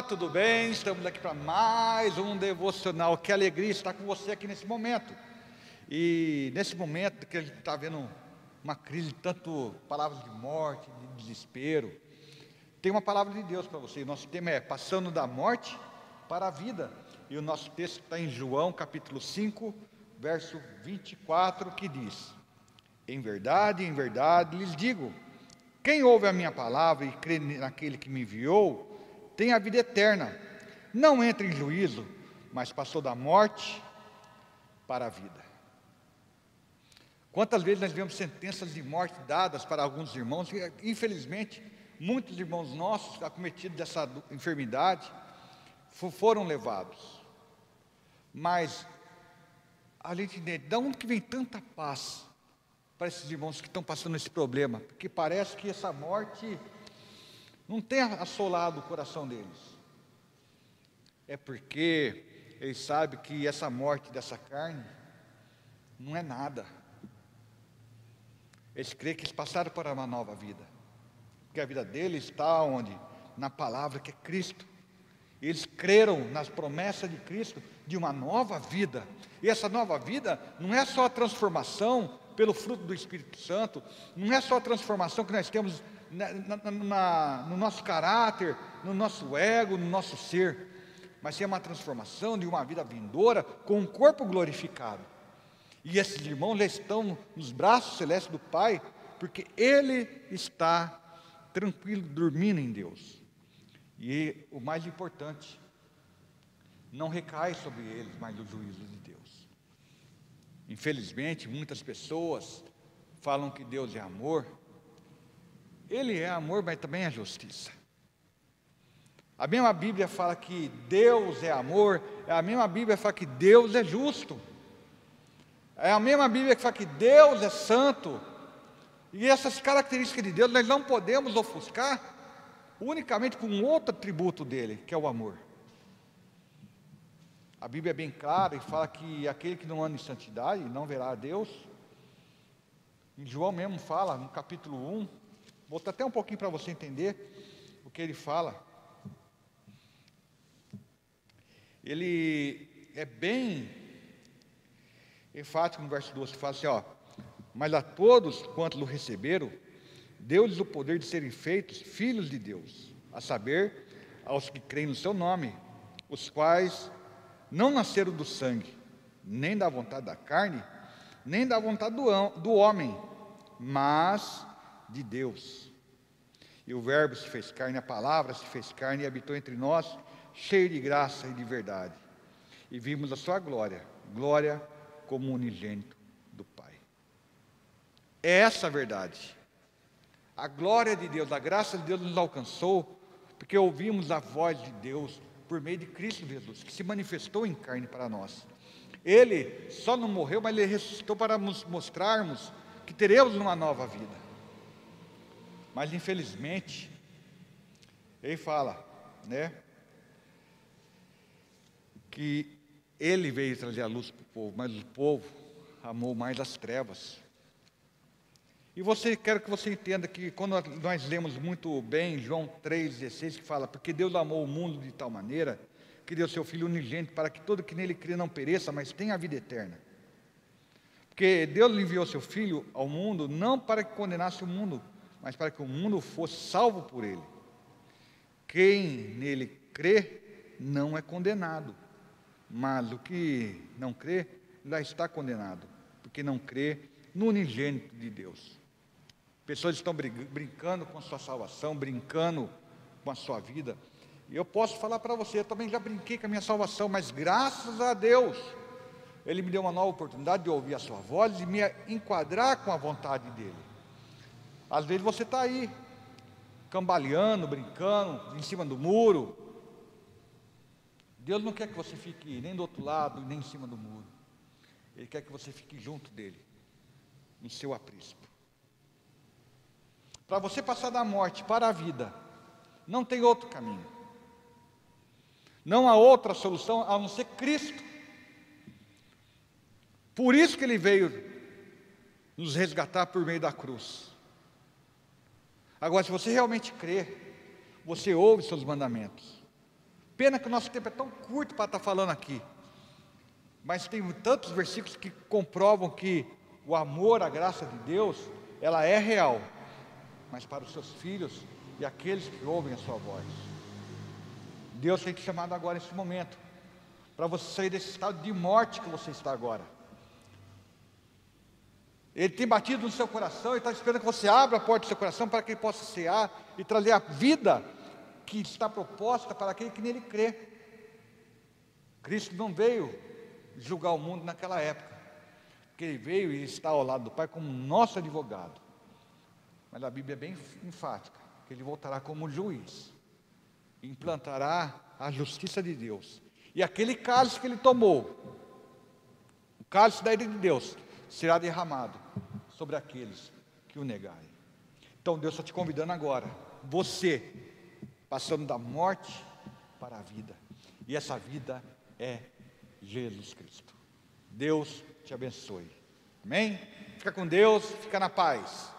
tudo bem? Estamos aqui para mais um devocional. Que alegria estar com você aqui nesse momento. E nesse momento que a gente está vendo uma crise, tanto palavras de morte, de desespero, tem uma palavra de Deus para você. Nosso tema é passando da morte para a vida. E o nosso texto está em João capítulo 5, verso 24, que diz: em verdade, lhes digo, quem ouve a minha palavra e crê naquele que me enviou, tem a vida eterna. Não entra em juízo, mas passou da morte para a vida. Quantas vezes nós vemos sentenças de morte dadas para alguns irmãos, e infelizmente, muitos irmãos nossos acometidos dessa enfermidade foram levados. Mas a gente entende, de onde que vem tanta paz para esses irmãos que estão passando esse problema? Porque parece que essa morte não tem assolado o coração deles. É porque eles sabem que essa morte dessa carne não é nada. Eles creem que eles passaram para uma nova vida, porque a vida deles está onde? Na palavra que é Cristo. Eles creram nas promessas de Cristo de uma nova vida. E essa nova vida não é só a transformação pelo fruto do Espírito Santo, não é só a transformação que nós temos no nosso caráter, no nosso ego, no nosso ser, mas é uma transformação de uma vida vindoura com um corpo glorificado. E esses irmãos já estão nos braços celestes do Pai, porque Ele está tranquilo, dormindo em Deus. E o mais importante, não recai sobre eles mais o juízo de Deus. Infelizmente, muitas pessoas falam que Deus é amor. Ele é amor, mas também é justiça. A mesma Bíblia fala que Deus é amor, a mesma Bíblia fala que Deus é justo. É a mesma Bíblia que fala que Deus é santo. E essas características de Deus nós não podemos ofuscar unicamente com um outro atributo dele, que é o amor. A Bíblia é bem clara e fala que aquele que não anda em santidade não verá a Deus. Em João mesmo fala, no capítulo 1, vou voltar até um pouquinho para você entender o que ele fala. Ele é bem enfático no verso 12, fala assim, ó: mas a todos quantos o receberam, deu-lhes o poder de serem feitos filhos de Deus, a saber, aos que creem no seu nome, os quais não nasceram do sangue, nem da vontade da carne, nem da vontade do homem, mas de Deus. E o Verbo se fez carne, a palavra se fez carne e habitou entre nós, cheio de graça e de verdade. E vimos a sua glória, glória como unigênito do Pai. É essa a verdade. A glória de Deus, a graça de Deus nos alcançou, porque ouvimos a voz de Deus por meio de Cristo Jesus, que se manifestou em carne para nós. Ele só não morreu, mas Ele ressuscitou para nos mostrarmos que teremos uma nova vida. Mas infelizmente, Ele fala, né, que Ele veio trazer a luz para o povo, mas o povo amou mais as trevas. E quero que você entenda que quando nós lemos muito bem João 3,16, que fala, porque Deus amou o mundo de tal maneira, que deu seu Filho unigênito, para que todo que nele crê não pereça, mas tenha a vida eterna. Porque Deus enviou seu Filho ao mundo, não para que condenasse o mundo, mas para que o mundo fosse salvo por ele. Quem nele crê, não é condenado, mas o que não crê, já está condenado, porque não crê no unigênito de Deus. Pessoas estão brincando com a sua salvação, brincando com a sua vida. E eu posso falar para você, eu também já brinquei com a minha salvação, mas graças a Deus, Ele me deu uma nova oportunidade de ouvir a sua voz e me enquadrar com a vontade dEle. Às vezes você está aí, cambaleando, brincando, em cima do muro. Deus não quer que você fique nem do outro lado, nem em cima do muro. Ele quer que você fique junto dEle, no seu aprisco. Para você passar da morte para a vida, não tem outro caminho. Não há outra solução a não ser Cristo. Por isso que Ele veio nos resgatar por meio da cruz. Agora, se você realmente crê, você ouve seus mandamentos. Pena que o nosso tempo é tão curto para estar falando aqui. Mas tem tantos versículos que comprovam que o amor, a graça de Deus, ela é real. Mas para os seus filhos e aqueles que ouvem a sua voz. Deus tem te chamado agora nesse momento, para você sair desse estado de morte que você está agora. Ele tem batido no seu coração, Ele está esperando que você abra a porta do seu coração para que Ele possa cear e trazer a vida que está proposta para aquele que nele crê. Cristo não veio julgar o mundo naquela época, porque Ele veio e está ao lado do Pai como nosso advogado. Mas a Bíblia é bem enfática, que Ele voltará como juiz, implantará a justiça de Deus. E aquele cálice que Ele tomou, o cálice da ira de Deus, será derramado sobre aqueles que o negarem. Então Deus está te convidando agora, você, passando da morte para a vida, e essa vida é Jesus Cristo. Deus te abençoe. Amém? Fica com Deus, fica na paz.